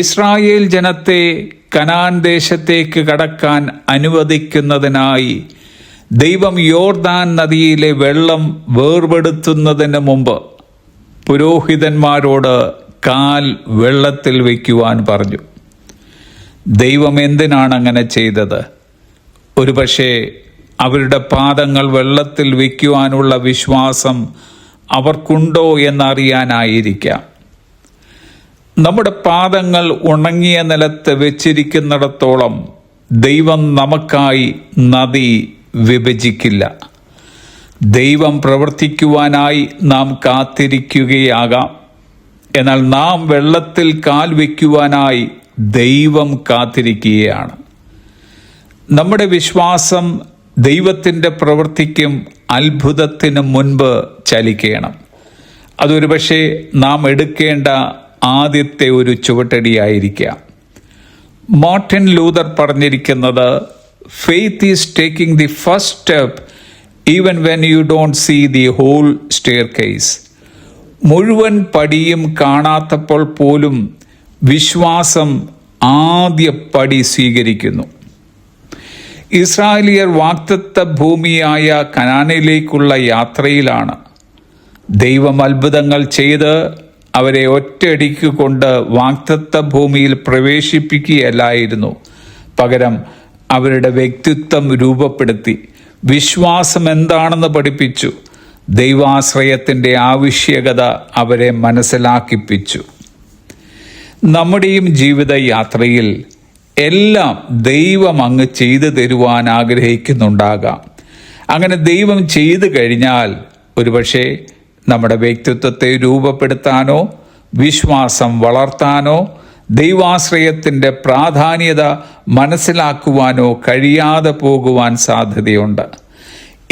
Israel ജനത്തെ Canaan ദേശത്തേക്ക് കടക്കാൻ അനുവദിക്കുന്നതിനായി ദൈവം യോർദാൻ നദിയിലെ വെള്ളം വേർപെടുത്തുന്നതിന് മുമ്പ് പുരോഹിതന്മാരോട് കാൽ വെള്ളത്തിൽ വയ്ക്കുവാൻ പറഞ്ഞു. ദൈവം എന്തിനാണ് അങ്ങനെ ചെയ്തത്? ഒരുപക്ഷെ അവരുടെ പാദങ്ങൾ വെള്ളത്തിൽ വയ്ക്കുവാനുള്ള വിശ്വാസം അവർക്കുണ്ടോ എന്നറിയാനായിരിക്കാം. നമ്മുടെ പാദങ്ങൾ ഉണങ്ങിയ നിലത്ത് വെച്ചിരിക്കുന്നിടത്തോളം ദൈവം നമുക്കായി നദി വിഭജിക്കില്ല. ദൈവം പ്രവർത്തിക്കുവാനായി നാം കാത്തിരിക്കുകയാകാം. എന്നാൽ നാം വെള്ളത്തിൽ കാൽ വയ്ക്കുവാനായി ദൈവം കാത്തിരിക്കുകയാണ്. നമ്മുടെ വിശ്വാസം ദൈവത്തിൻ്റെ പ്രവൃത്തിക്കും അത്ഭുതത്തിനും മുൻപ് ചലിക്കണം. അതൊരുപക്ഷെ നാം എടുക്കേണ്ട ആദ്യത്തെ ഒരു ചുവട്ടടിയായിരിക്കാം. മാർട്ടിൻ ലൂതർ പറഞ്ഞിരിക്കുന്നത്, faith is taking the first step even when you don't see the whole staircase. മുഴുവൻ പടിയും കാണാത്തപ്പോൾ പോലും വിശ്വാസം ആദ്യ പടി സ്വീകരിക്കുന്നു. ഇസ്രായേലിയർ വാഗ്ദത്ത ഭൂമിയായ കനാനിലേക്കുള്ള യാത്രയിലാണ്. ദൈവം അത്ഭുതങ്ങൾ ചെയ്ത് അവരെ ഒറ്റയടിക്ക് കൊണ്ട് വാഗ്ദത്ത ഭൂമിയിൽ പ്രവേശിപ്പിക്കുകയല്ലായിരുന്നു. പകരം അവരുടെ വ്യക്തിത്വം രൂപപ്പെടുത്തി വിശ്വാസം എന്താണെന്ന് പഠിപ്പിച്ചു. ദൈവാശ്രയത്തിൻ്റെ ആവശ്യകത അവരെ മനസ്സിലാക്കിപ്പിച്ചു. നമ്മുടെയും ജീവിത യാത്രയിൽ എല്ലാം ദൈവം അങ്ങ് ചെയ്തു തരുവാൻ ആഗ്രഹിക്കുന്നുണ്ടാകാം. അങ്ങനെ ദൈവം ചെയ്തു കഴിഞ്ഞാൽ ഒരുപക്ഷെ നമ്മുടെ വ്യക്തിത്വത്തെ രൂപപ്പെടുത്താനോ വിശ്വാസം വളർത്താനോ ദൈവാശ്രയത്തിൻ്റെ പ്രാധാന്യത മനസ്സിലാക്കുവാനോ കഴിയാതെ പോകുവാൻ സാധ്യതയുണ്ട്.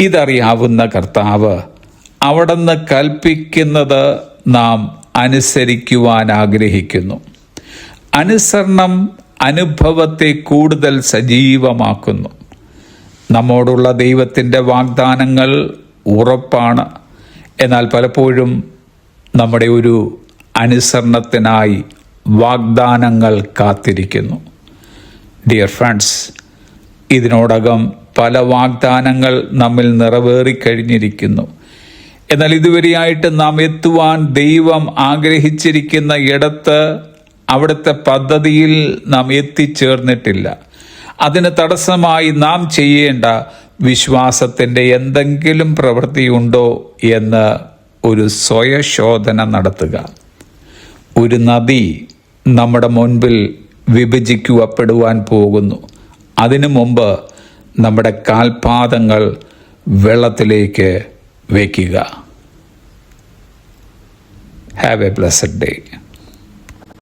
ഇതറിയാവുന്ന കർത്താവ് അവിടുന്ന് കൽപ്പിക്കുന്നത് നാം അനുസരിക്കുവാൻ ആഗ്രഹിക്കുന്നു. അനുസരണം അനുഭവത്തെ കൂടുതൽ സജീവമാക്കുന്നു. നമ്മോടുള്ള ദൈവത്തിൻ്റെ വാഗ്ദാനങ്ങൾ ഉറപ്പാണ്. എന്നാൽ പലപ്പോഴും നമ്മുടെ ഒരു അനുസരണത്തിനായി വാഗ്ദാനങ്ങൾ കാത്തിരിക്കുന്നു. ഡിയർ ഫ്രണ്ട്സ്, ഇതിനോടകം പല വാഗ്ദാനങ്ങൾ നമ്മിൽ നിറവേറിക്കഴിഞ്ഞിരിക്കുന്നു. എന്നാൽ ഇതുവരെയായിട്ട് നാം എത്തുവാൻ ദൈവം ആഗ്രഹിച്ചിരിക്കുന്ന ഇടത്ത് അവിടുത്തെ പദ്ധതിയിൽ നാം എത്തിച്ചേർന്നിട്ടില്ല. അതിന് തടസ്സമായി നാം ചെയ്യേണ്ട വിശ്വാസത്തിൻ്റെ എന്തെങ്കിലും പ്രവൃത്തിയുണ്ടോ എന്ന് ഒരു സ്വയശോധന നടത്തുക. ഒരു നദി നമ്മുടെ മുൻപിൽ വിഭജിക്കപ്പെടുവാൻ പോകുന്നു. അതിനു മുമ്പ് നമ്മുടെ കാൽപാദങ്ങൾ വെള്ളത്തിലേക്ക് വയ്ക്കുക. Have A blessed day.